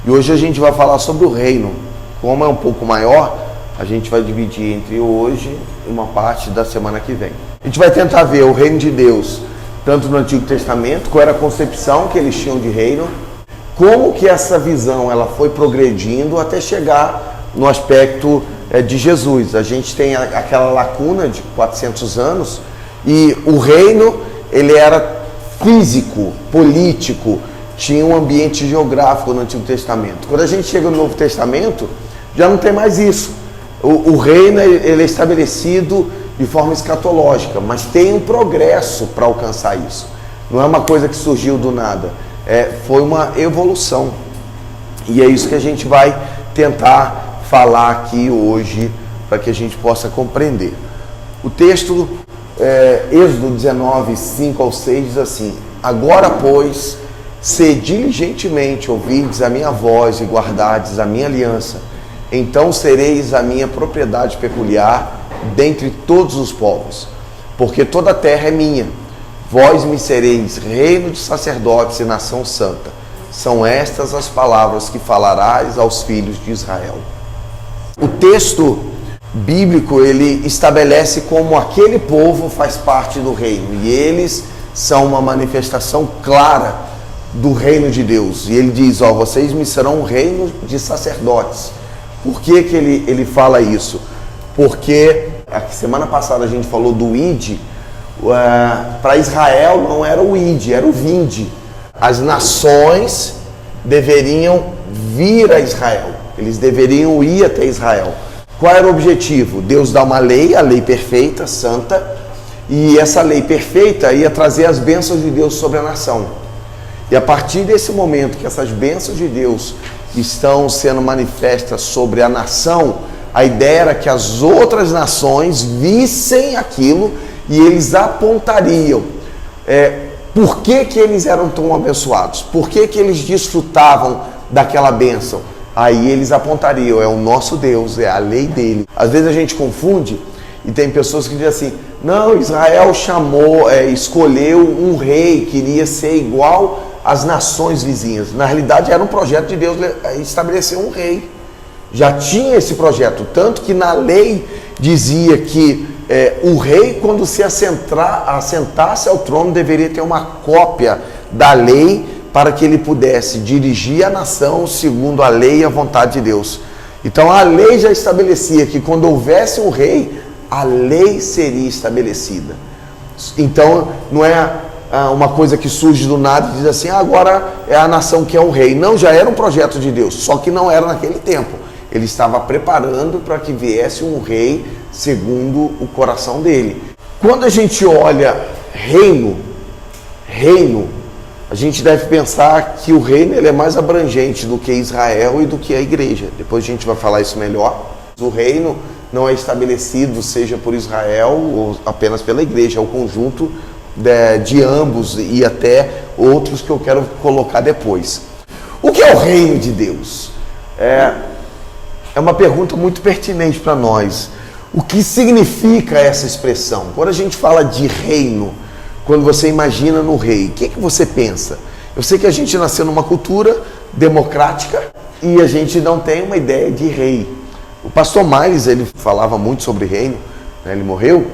E hoje a gente vai falar sobre o reino. Como é um pouco maior, a gente vai dividir entre hoje e uma parte da semana que vem. A gente vai tentar ver o reino de Deus, tanto no Antigo Testamento, qual era a concepção que eles tinham de reino, como que essa visão ela foi progredindo até chegar no aspecto de Jesus. A gente tem aquela lacuna de 400 anos e o reino ele era físico, político, tinha um ambiente geográfico no Antigo Testamento. Quando a gente chega no Novo Testamento, já não tem mais isso. O reino ele é estabelecido de forma escatológica, mas tem um progresso para alcançar isso. Não é uma coisa que surgiu do nada, foi uma evolução. E é isso que a gente vai tentar falar aqui hoje, para que a gente possa compreender. O texto, Êxodo 19, 5 ao 6, diz assim: agora, pois, se diligentemente ouvirdes a minha voz e guardardes a minha aliança, então sereis a minha propriedade peculiar dentre todos os povos, porque toda a terra é minha. Vós me sereis reino de sacerdotes e nação santa. São estas as palavras que falarás aos filhos de Israel. O texto bíblico ele estabelece como aquele povo faz parte do reino e eles são uma manifestação clara do reino de Deus. E ele diz: vocês me serão um reino de sacerdotes. Por que que ele fala isso? Porque a semana passada a gente falou do id. Para Israel não era o id, era o vinde. As nações deveriam vir a Israel, eles deveriam ir até Israel. Qual era o objetivo? Deus dá uma lei, a lei perfeita, santa, e essa lei perfeita ia trazer as bênçãos de Deus sobre a nação. E a partir desse momento que essas bênçãos de Deus estão sendo manifestas sobre a nação, a ideia era que as outras nações vissem aquilo e eles apontariam por que que eles eram tão abençoados, por que que eles desfrutavam daquela bênção. Aí eles apontariam: é o nosso Deus, é a lei dele. Às vezes a gente confunde e tem pessoas que dizem assim: não, Israel escolheu um rei, queria ser igual às nações vizinhas. Na realidade era um projeto de Deus estabelecer um rei. Já tinha esse projeto, tanto que na lei dizia que o rei, quando se assentasse ao trono, deveria ter uma cópia da lei para que ele pudesse dirigir a nação segundo a lei e a vontade de Deus. Então a lei já estabelecia que quando houvesse um rei, a lei seria estabelecida. Então não é uma coisa que surge do nada e diz assim: agora é a nação que é o rei. Não, já era um projeto de Deus, só que não era naquele tempo. Ele estava preparando para que viesse um rei segundo o coração dele. Quando a gente olha reino, a gente deve pensar que o reino ele é mais abrangente do que Israel e do que a igreja. Depois a gente vai falar isso melhor. O reino não é estabelecido, seja por Israel ou apenas pela igreja, é o conjunto de ambos e até outros que eu quero colocar depois. O que é o reino de Deus? É uma pergunta muito pertinente para nós. O que significa essa expressão? Quando a gente fala de reino, quando você imagina no rei, o que você pensa? Eu sei que a gente nasceu numa cultura democrática e a gente não tem uma ideia de rei. O pastor Miles, ele falava muito sobre reino, né? Ele morreu,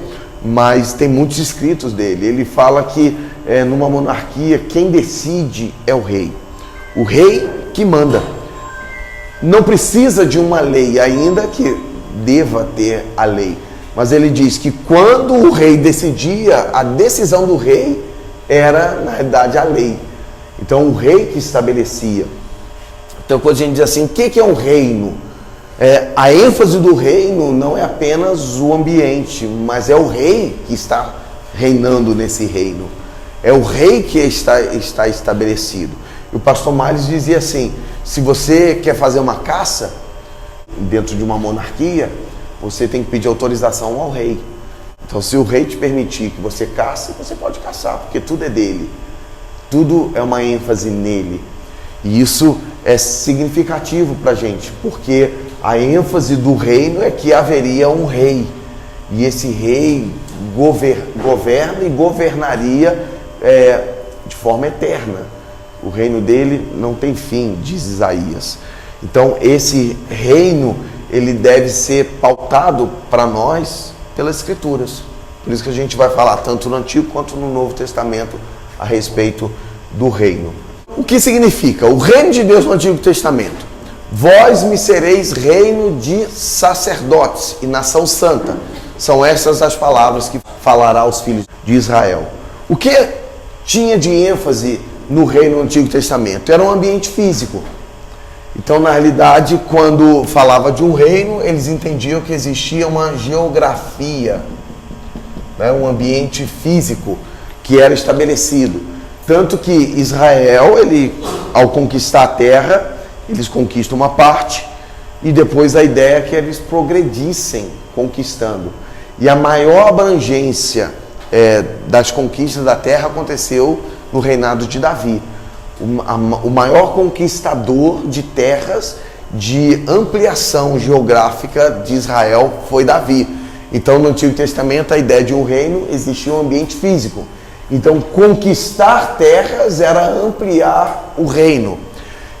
mas tem muitos escritos dele. Ele fala que numa monarquia quem decide é o rei que manda. Não precisa de uma lei, ainda que deva ter a lei. Mas ele diz que quando o rei decidia, a decisão do rei era, na realidade, a lei. Então, o rei que estabelecia. Então, quando a gente diz assim, o que é um reino? A ênfase do reino não é apenas o ambiente, mas é o rei que está reinando nesse reino. É o rei que está estabelecido. E o pastor Miles dizia assim: se você quer fazer uma caça dentro de uma monarquia, você tem que pedir autorização ao rei. Então, se o rei te permitir que você caça, você pode caçar, porque tudo é dele. Tudo é uma ênfase nele. E isso é significativo para a gente, porque a ênfase do reino é que haveria um rei. E esse rei governa e governaria de forma eterna. O reino dele não tem fim, diz Isaías. Então esse reino, ele deve ser pautado para nós pelas Escrituras. Por isso que a gente vai falar tanto no Antigo quanto no Novo Testamento a respeito do reino. O que significa? O reino de Deus no Antigo Testamento. Vós me sereis reino de sacerdotes e nação santa. São essas as palavras que falará aos filhos de Israel. O que tinha de ênfase no reino do Antigo Testamento? Era um ambiente físico. Então, na realidade, quando falava de um reino, eles entendiam que existia uma geografia, né? Um ambiente físico que era estabelecido. Tanto que Israel, ao conquistar a terra, eles conquistam uma parte e depois a ideia é que eles progredissem conquistando. E a maior abrangência das conquistas da terra aconteceu no reinado de Davi. O maior conquistador de terras de ampliação geográfica de Israel foi Davi. Então, no Antigo Testamento, a ideia de um reino existia um ambiente físico. Então, conquistar terras era ampliar o reino.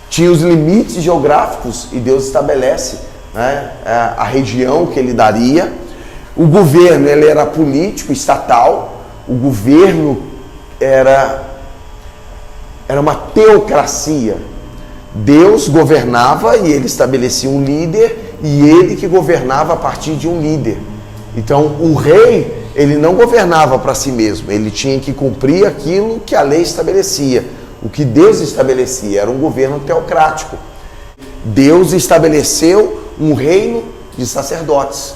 Tinha os limites geográficos e Deus estabelece, né, a região que ele daria. O governo, ele era político, estatal. O governo era uma teocracia. Deus governava e ele estabelecia um líder e ele que governava a partir de um líder. Então, o rei, ele não governava para si mesmo, ele tinha que cumprir aquilo que a lei estabelecia. O que Deus estabelecia era um governo teocrático. Deus estabeleceu um reino de sacerdotes.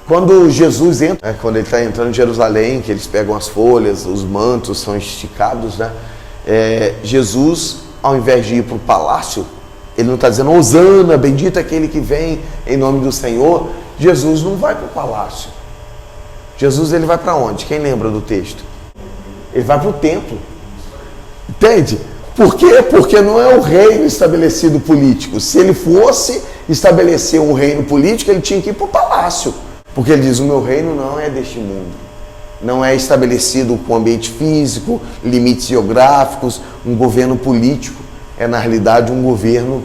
Quando Jesus entra, quando ele está entrando em Jerusalém, que eles pegam as folhas, os mantos são esticados, né? Jesus, ao invés de ir para o palácio, ele não está dizendo, Hosana, bendito aquele que vem em nome do Senhor. Jesus não vai para o palácio. Jesus, ele vai para onde? Quem lembra do texto? Ele vai para o templo. Entende? Por quê? Porque não é o reino estabelecido político. Se ele fosse estabelecer um reino político, ele tinha que ir para o palácio. Porque ele diz, o meu reino não é deste mundo. Não é estabelecido com ambiente físico, limites geográficos, um governo político. É, na realidade, um governo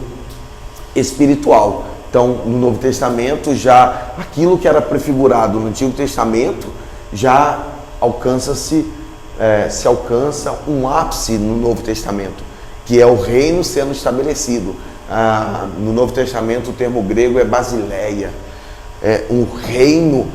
espiritual. Então, no Novo Testamento, já aquilo que era prefigurado no Antigo Testamento, já se alcança um ápice no Novo Testamento, que é o reino sendo estabelecido. No Novo Testamento, o termo grego é basileia. Um reino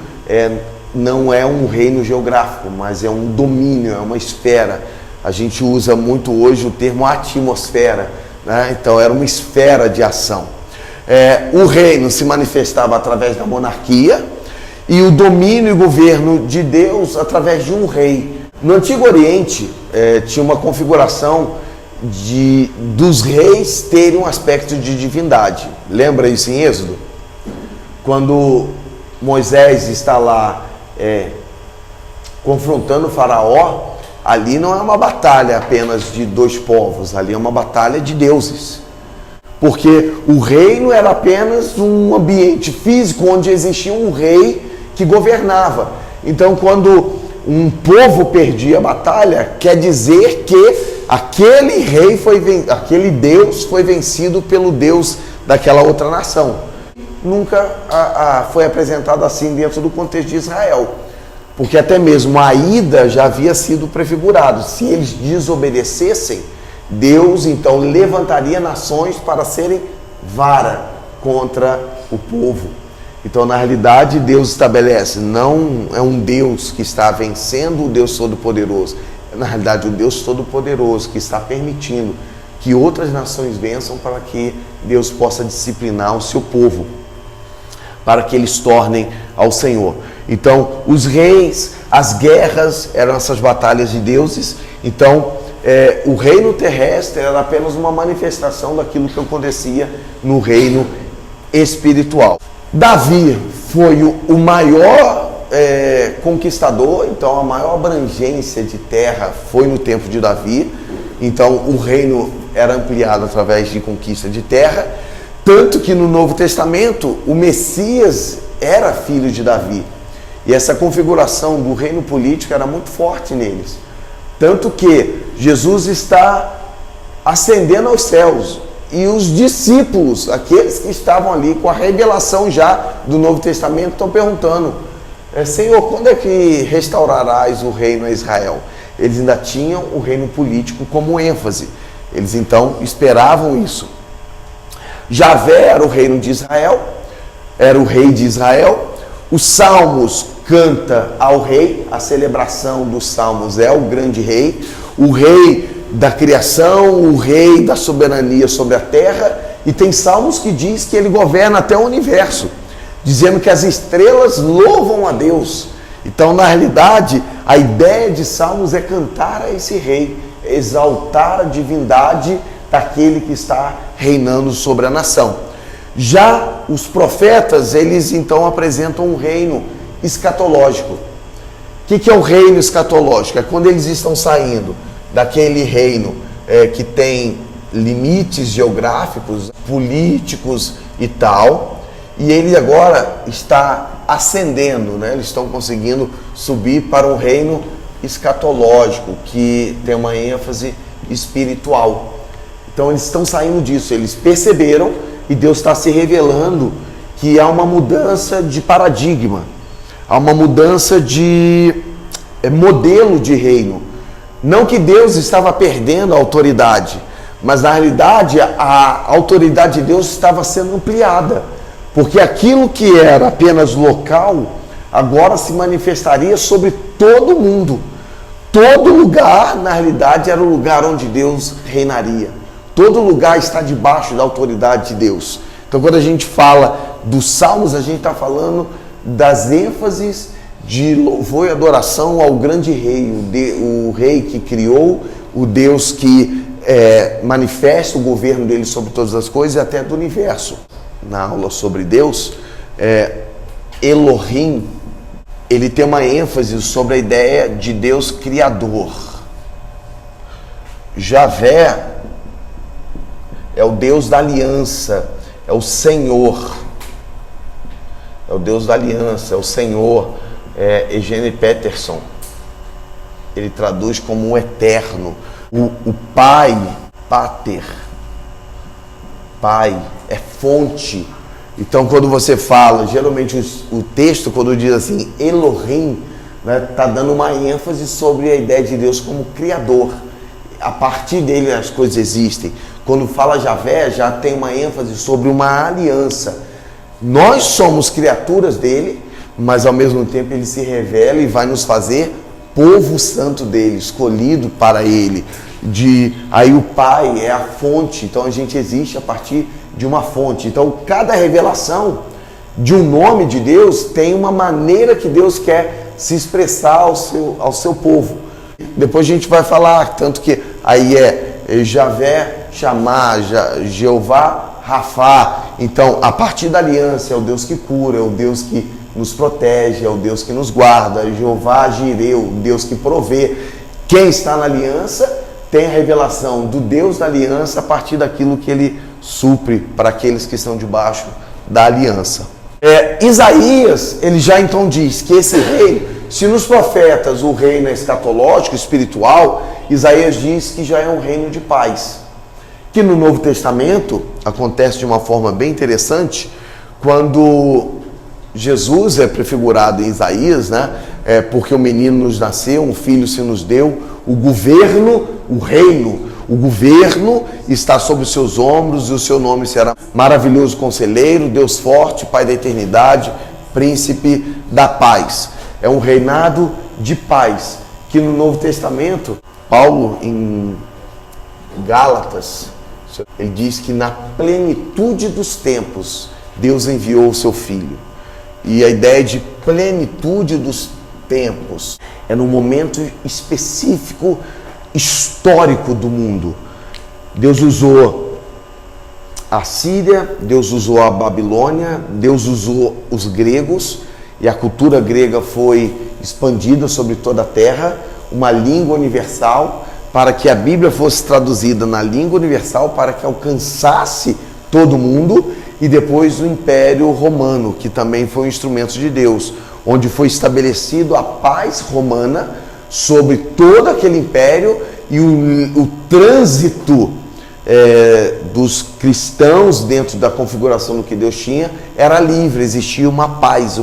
não é um reino geográfico, mas é um domínio, é uma esfera. A gente usa muito hoje o termo atmosfera, né? Então, era uma esfera de ação. O reino se manifestava através da monarquia e o domínio e governo de Deus através de um rei. No Antigo Oriente tinha uma configuração dos reis terem um aspecto de divindade. Lembra isso em Êxodo? Quando Moisés está lá confrontando o faraó, ali não é uma batalha apenas de dois povos, ali é uma batalha de deuses. Porque o reino era apenas um ambiente físico onde existia um rei que governava. Então, quando um povo perdia a batalha, quer dizer que aquele Deus foi vencido pelo Deus daquela outra nação. Nunca foi apresentado assim dentro do contexto de Israel. Porque até mesmo a ida já havia sido prefigurado. Se eles desobedecessem, Deus então levantaria nações para serem vara contra o povo. Então, na realidade, Deus estabelece, não é um Deus que está vencendo o Deus Todo-Poderoso. É, na realidade, o Deus Todo-Poderoso que está permitindo que outras nações vençam para que Deus possa disciplinar o seu povo, para que eles tornem ao Senhor. Então, os reis, as guerras eram essas batalhas de deuses. Então, o reino terrestre era apenas uma manifestação daquilo que acontecia no reino espiritual. Davi foi o maior conquistador, então a maior abrangência de terra foi no tempo de Davi. Então o reino era ampliado através de conquista de terra, tanto que no Novo Testamento o Messias era filho de Davi. E essa configuração do reino político era muito forte neles. Tanto que Jesus está ascendendo aos céus. E os discípulos, aqueles que estavam ali com a revelação já do Novo Testamento, estão perguntando: Senhor, quando é que restaurarás o reino a Israel? Eles ainda tinham o reino político como ênfase. Eles então esperavam isso. Javé era o reino de Israel, era o rei de Israel. Os Salmos canta ao rei, a celebração dos Salmos é o grande rei, o rei da criação, o rei da soberania sobre a terra. E tem Salmos que diz que ele governa até o universo, dizendo que as estrelas louvam a Deus. Então, na realidade, a ideia de Salmos é cantar a esse rei, exaltar a divindade daquele que está reinando sobre a nação. Já os profetas, eles então apresentam um reino escatológico. O que é o reino escatológico? É quando eles estão saindo daquele reino que tem limites geográficos, políticos e tal, e ele agora está ascendendo, né? Eles estão conseguindo subir para um reino escatológico, que tem uma ênfase espiritual. Então eles estão saindo disso, eles perceberam, e Deus está se revelando que há uma mudança de paradigma, há uma mudança de modelo de reino. Não que Deus estava perdendo a autoridade, mas na realidade a autoridade de Deus estava sendo ampliada, porque aquilo que era apenas local, agora se manifestaria sobre todo mundo. Todo lugar, na realidade, era o lugar onde Deus reinaria. Todo lugar está debaixo da autoridade de Deus. Então, quando a gente fala dos Salmos, a gente está falando das ênfases de louvor e adoração ao grande rei, o rei que criou, o Deus que manifesta o governo dele sobre todas as coisas e até do universo. Na aula sobre Deus, Elohim, ele tem uma ênfase sobre a ideia de Deus criador. Javé é o Deus da aliança, é o Senhor. É o Deus da aliança, é o Senhor. Eugene Peterson, ele traduz como um eterno. O Pai, Pater, Pai, é fonte. Então, quando você fala, geralmente o texto, quando diz assim, Elohim, está dando uma ênfase sobre a ideia de Deus como criador. A partir dele as coisas existem. Quando fala Javé, já tem uma ênfase sobre uma aliança. Nós somos criaturas dele, mas ao mesmo tempo ele se revela e vai nos fazer povo santo dele, escolhido para ele. Aí o Pai é a fonte, então a gente existe a partir de uma fonte. Então cada revelação de um nome de Deus tem uma maneira que Deus quer se expressar ao seu povo. Depois a gente vai falar, tanto que aí Javé, Chamar, Jeová, Rafá. Então, a partir da aliança, é o Deus que cura, é o Deus que nos protege, é o Deus que nos guarda, Jeová Jireu, o Deus que provê. Quem está na aliança tem a revelação do Deus da aliança a partir daquilo que ele supre para aqueles que estão debaixo da aliança. Isaías, ele já então diz que esse reino, se nos profetas o reino é escatológico, espiritual, Isaías diz que já é um reino de paz. Que no Novo Testamento acontece de uma forma bem interessante, quando Jesus é prefigurado em Isaías, né? Porque o menino nos nasceu, um filho se nos deu, o governo, o reino, o governo está sobre os seus ombros e o seu nome será Maravilhoso Conselheiro, Deus Forte, Pai da Eternidade, Príncipe da Paz. É um reinado de paz, que no Novo Testamento, Paulo em Gálatas, ele diz que na plenitude dos tempos, Deus enviou o seu Filho. E a ideia de plenitude dos tempos é num momento específico, histórico do mundo. Deus usou a Síria, Deus usou a Babilônia, Deus usou os gregos, e a cultura grega foi expandida sobre toda a terra, uma língua universal, para que a Bíblia fosse traduzida na língua universal, para que alcançasse todo mundo, e depois o Império Romano, que também foi um instrumento de Deus, onde foi estabelecido a paz romana sobre todo aquele império, e o trânsito dos cristãos dentro da configuração do que Deus tinha era livre, existia uma paz,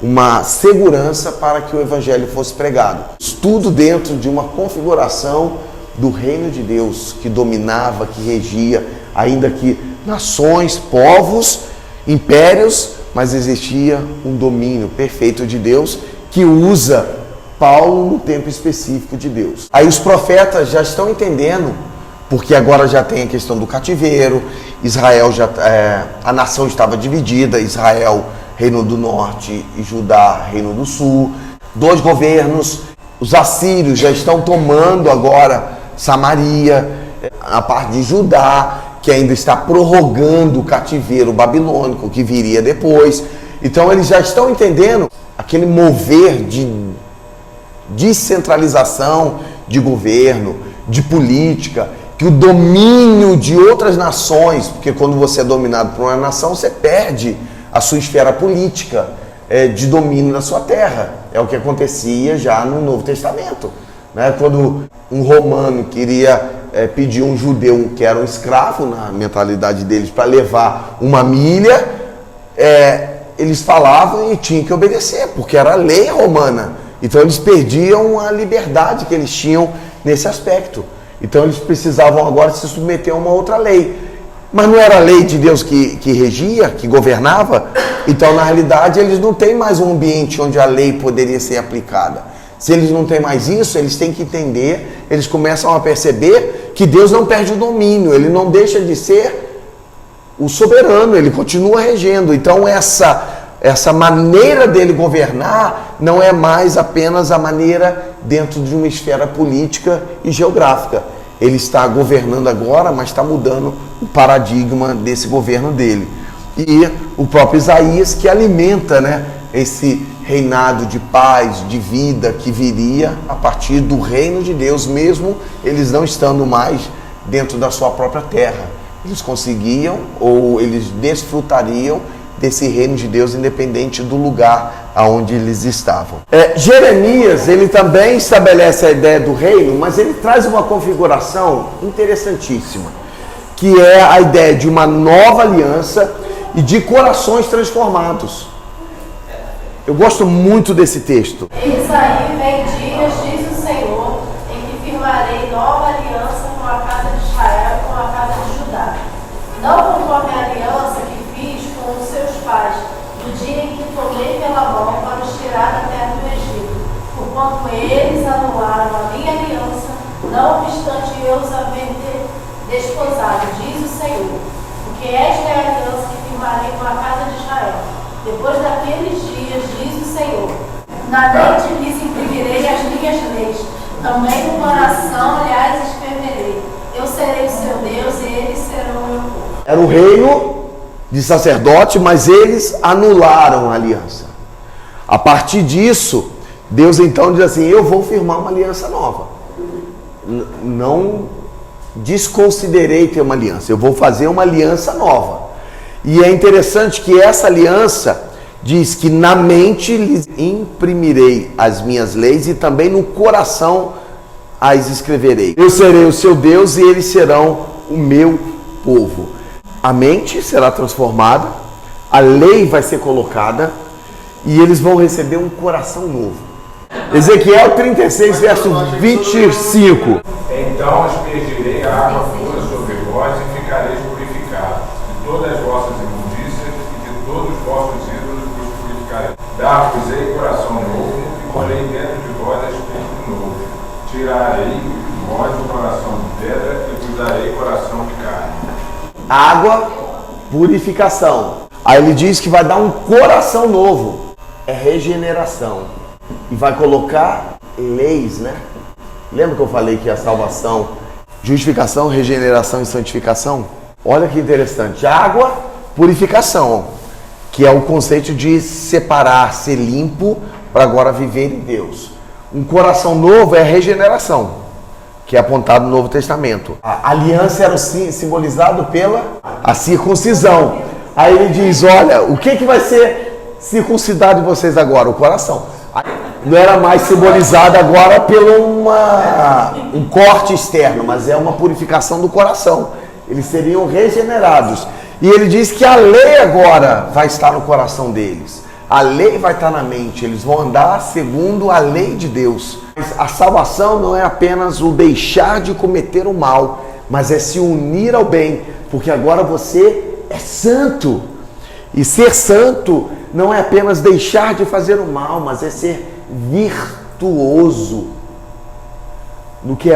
uma segurança para que o evangelho fosse pregado. Tudo dentro de uma configuração do reino de Deus que dominava, que regia, ainda que nações, povos, impérios, mas existia um domínio perfeito de Deus que usa Paulo no tempo específico de Deus. Aí os profetas já estão entendendo, porque agora já tem a questão do cativeiro, Israel a nação estava dividida, Israel, reino do norte, e Judá, reino do sul, 2 governos, os assírios já estão tomando agora Samaria, a parte de Judá, que ainda está prorrogando o cativeiro babilônico que viria depois. Então eles já estão entendendo aquele mover de descentralização de governo, de política, que o domínio de outras nações, porque quando você é dominado por uma nação, você perde a sua esfera política de domínio na sua terra. É o que acontecia já no Novo Testamento, né? Quando um romano queria pedir um judeu que era um escravo, na mentalidade deles, para levar uma milha, eles falavam e tinham que obedecer, porque era a lei romana. Então eles perdiam a liberdade que eles tinham nesse aspecto. Então eles precisavam agora se submeter a uma outra lei. Mas não era a lei de Deus que regia, que governava? Então na realidade eles não têm mais um ambiente onde a lei poderia ser aplicada. Se eles não têm mais isso, eles têm que entender, eles começam a perceber que Deus não perde o domínio, ele não deixa de ser o soberano, ele continua regendo. Então essa maneira dele governar não é mais apenas a maneira dentro de uma esfera política e geográfica. Ele está governando agora, mas está mudando o paradigma desse governo dele. E o próprio Isaías que alimenta, né, esse reinado de paz, de vida que viria a partir do reino de Deus, mesmo eles não estando mais dentro da sua própria terra. Eles conseguiam ou eles desfrutariam desse reino de Deus independente do lugar aonde eles estavam. Jeremias, ele também estabelece a ideia do reino, mas ele traz uma configuração interessantíssima, que é a ideia de uma nova aliança e de corações transformados. Eu gosto muito desse texto. Eis aí vem dias, diz o Senhor, em que firmarei nova aliança com a casa de Israel e com a casa de Judá. Não conforme a aliança que fiz com os seus pais, no dia em que tomei pela mão para os tirar da terra do Egito, porquanto eles anularam a minha aliança, não obstante eu os haver desposado, diz o Senhor. Porque esta é a aliança que firmarei com a casa de Israel. Depois daqueles dias, diz o Senhor, na mente lhes imprimirei as minhas leis, também no coração, aliás, escreverei. Eu serei o seu Deus e eles serão o meu povo. Era o reino de sacerdote, mas eles anularam a aliança. A partir disso, Deus então diz assim: eu vou firmar uma aliança nova. Não desconsiderei ter uma aliança, eu vou fazer uma aliança nova. E é interessante que essa aliança diz que na mente lhes imprimirei as minhas leis e também no coração as escreverei. Eu serei o seu Deus e eles serão o meu povo. A mente será transformada, a lei vai ser colocada e eles vão receber um coração novo. Ezequiel 36, verso 25. Então aspergirei a água pura sobre vós e ficareis purificados. De todas as vossas imundícias e de todos os vossos ídolos vos purificarei. Dar-vos-ei coração novo e porei dentro de vós espírito novo. Tirarei de vós o coração de pedra e vos darei coração de carne. Água, purificação. Aí ele diz que vai dar um coração novo. É regeneração. E vai colocar leis, né? Lembra que eu falei que a salvação, justificação, regeneração e santificação? Olha que interessante. Água, purificação, que é o conceito de separar, ser limpo para agora viver em Deus. Um coração novo é regeneração, que é apontado no Novo Testamento. A aliança era simbolizado pela a circuncisão. Aí ele diz: olha, o que vai ser circuncidado em vocês agora? O coração. Não era mais simbolizado agora pelo um corte externo, mas é uma purificação do coração. eles seriam regenerados. E ele diz que a lei agora vai estar no coração deles. A lei vai estar na mente, eles vão andar segundo a lei de Deus. A salvação não é apenas o deixar de cometer o mal, mas é se unir ao bem, porque agora você é santo. E ser santo não é apenas deixar de fazer o mal, mas é ser virtuoso no que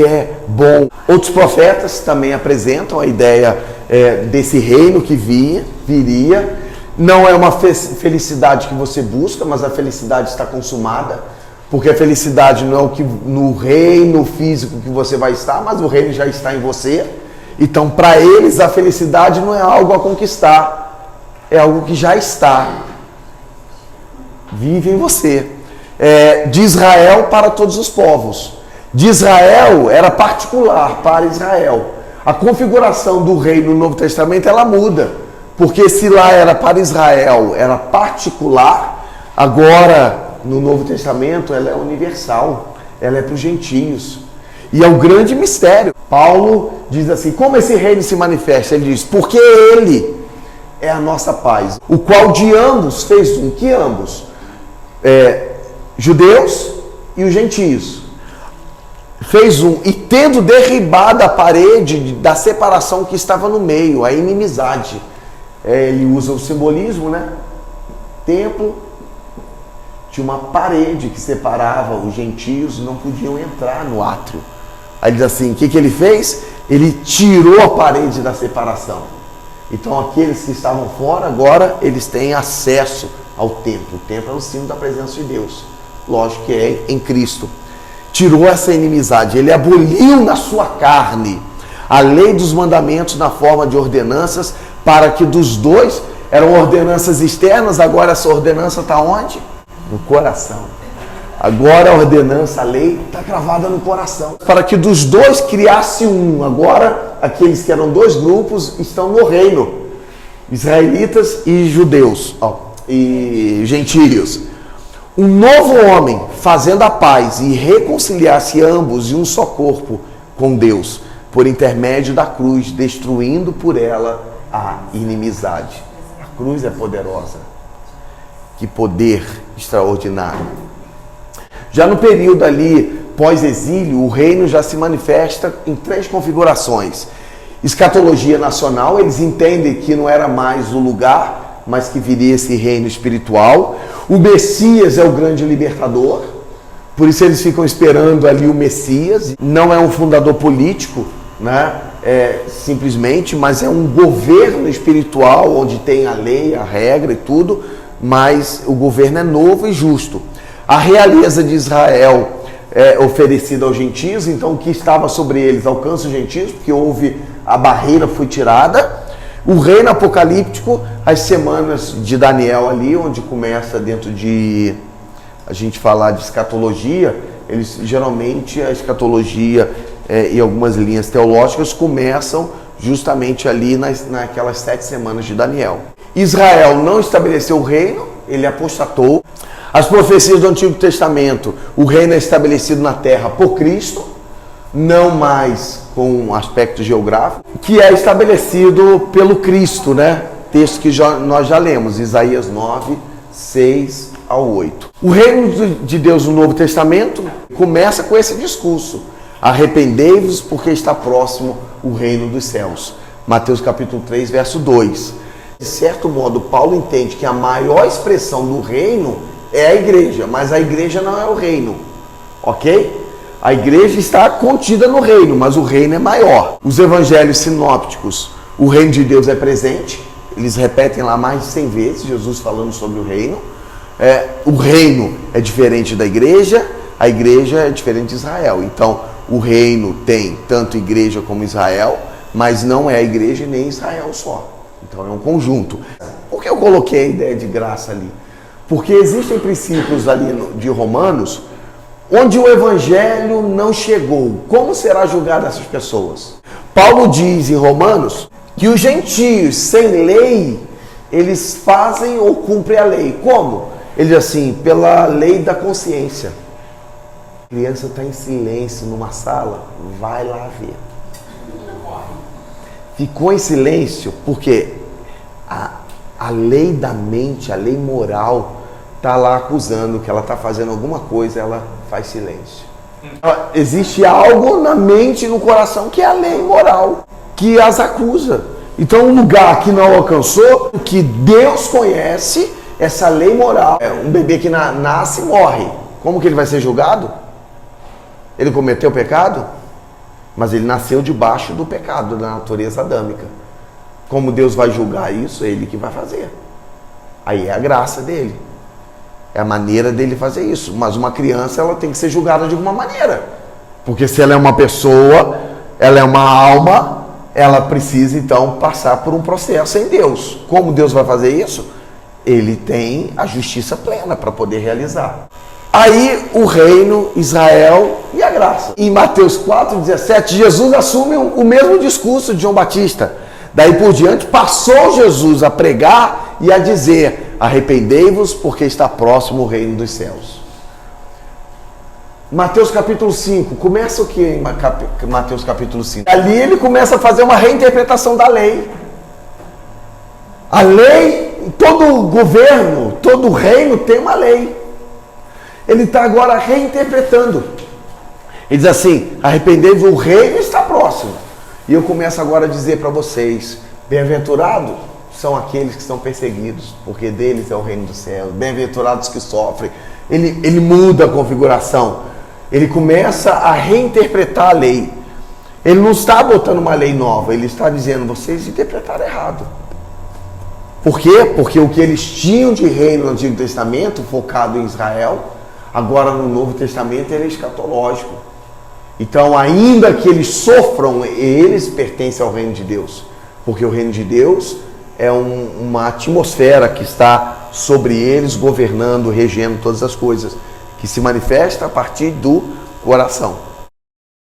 é bom. Outros profetas também apresentam a ideia desse reino que viria. Não é uma felicidade que você busca, mas a felicidade está consumada, porque a felicidade não é o que no reino físico que você vai estar, mas o reino já está em você. Então, para eles, a felicidade não é algo a conquistar, é algo que já está, vive em você. De Israel para todos os povos. De Israel era particular para Israel. A configuração do reino no Novo Testamento ela muda. Porque se lá era para Israel, era particular, agora no Novo Testamento ela é universal, ela é para os gentios. E é um grande mistério. Paulo diz assim, como esse reino se manifesta? Ele diz, porque ele é a nossa paz, o qual de ambos fez um, que ambos? Judeus e os gentios. Fez um, e tendo derribado a parede da separação que estava no meio, a inimizade. Ele usa o simbolismo, né? Templo, tinha uma parede que separava os gentios e não podiam entrar no átrio. Aí diz assim, o que ele fez? Ele tirou a parede da separação. Então aqueles que estavam fora, agora eles têm acesso ao templo. O templo é o símbolo da presença de Deus. Lógico que é em Cristo. Tirou essa inimizade, ele aboliu na sua carne a lei dos mandamentos na forma de ordenanças, para que dos dois, eram ordenanças externas, agora essa ordenança está onde? No coração. Agora a ordenança, a lei, está cravada no coração. Para que dos dois criasse um. Agora, aqueles que eram dois grupos estão no reino. Israelitas e judeus, e gentios. Um novo homem, fazendo a paz e reconciliar-se ambos em um só corpo com Deus, por intermédio da cruz, destruindo por ela a inimizade. A cruz é poderosa. Que poder extraordinário. Já no período ali pós-exílio, o reino já se manifesta em 3 configurações. Escatologia nacional, eles entendem que não era mais o lugar, mas que viria esse reino espiritual. O Messias é o grande libertador, por isso eles ficam esperando ali o Messias. Não é um fundador político, né? Simplesmente, mas é um governo espiritual, onde tem a lei, a regra e tudo, mas o governo é novo e justo. A realeza de Israel é oferecida aos gentios, então o que estava sobre eles alcança os gentios, porque a barreira foi tirada. O reino apocalíptico, as semanas de Daniel ali, onde começa dentro de a gente falar de escatologia, eles geralmente a escatologia e algumas linhas teológicas começam justamente ali naquelas 7 semanas de Daniel. Israel não estabeleceu o reino, ele apostatou. As profecias do Antigo Testamento, o reino é estabelecido na terra por Cristo, não mais com um aspecto geográfico, que é estabelecido pelo Cristo, né? Texto que nós já lemos, Isaías 9, 6 ao 8. O reino de Deus no Novo Testamento começa com esse discurso: arrependei-vos porque está próximo o reino dos céus. Mateus capítulo 3, verso 2. De certo modo, Paulo entende que a maior expressão do reino é a igreja, mas a igreja não é o reino, ok? A igreja está contida no reino, mas o reino é maior. Os evangelhos sinópticos, o reino de Deus é presente, eles repetem lá mais de 100 vezes, Jesus falando sobre o reino. O reino é diferente da igreja, a igreja é diferente de Israel. Então, o reino tem tanto igreja como Israel, mas não é a igreja nem Israel só. Então, é um conjunto. Por que eu coloquei a ideia de graça ali? Porque existem princípios ali de Romanos, onde o evangelho não chegou. Como será julgado essas pessoas? Paulo diz em Romanos que os gentios sem lei, eles fazem ou cumprem a lei. Como? Ele diz assim, pela lei da consciência. A criança está em silêncio numa sala, vai lá ver. ficou em silêncio porque a lei da mente, a lei moral, está lá acusando que ela está fazendo alguma coisa, ela faz silêncio. Existe algo na mente e no coração que é a lei moral, que as acusa. Então, um lugar que não alcançou, que Deus conhece, essa lei moral. Um bebê que nasce morre. Como que ele vai ser julgado? Ele cometeu pecado? Mas ele nasceu debaixo do pecado, da natureza adâmica. Como Deus vai julgar isso? É Ele que vai fazer. Aí é a graça dele. É a maneira dele fazer isso. Mas uma criança, ela tem que ser julgada de alguma maneira. Porque se ela é uma pessoa, ela é uma alma, ela precisa então passar por um processo em Deus. Como Deus vai fazer isso? Ele tem a justiça plena para poder realizar. Aí o reino, Israel e a graça. Em Mateus 4,17, Jesus assume o mesmo discurso de João Batista. Daí por diante, passou Jesus a pregar e a dizer: arrependei-vos, porque está próximo o reino dos céus. Mateus capítulo 5, começa o que em Mateus capítulo 5? Ali ele começa a fazer uma reinterpretação da lei. A lei, todo governo, todo reino tem uma lei. Ele está agora reinterpretando. Ele diz assim: arrependei-vos, o reino está próximo. E eu começo agora a dizer para vocês: bem-aventurados são aqueles que são perseguidos, porque deles é o reino dos céus. Bem-aventurados que sofrem. Ele muda a configuração. Ele começa a reinterpretar a lei. Ele não está botando uma lei nova. Ele está dizendo: vocês interpretaram errado. Por quê? Porque o que eles tinham de reino no Antigo Testamento, focado em Israel, agora no Novo Testamento ele é escatológico. Então, ainda que eles sofram, eles pertencem ao reino de Deus. Porque o reino de Deus é uma atmosfera que está sobre eles, governando, regendo todas as coisas, que se manifesta a partir do coração.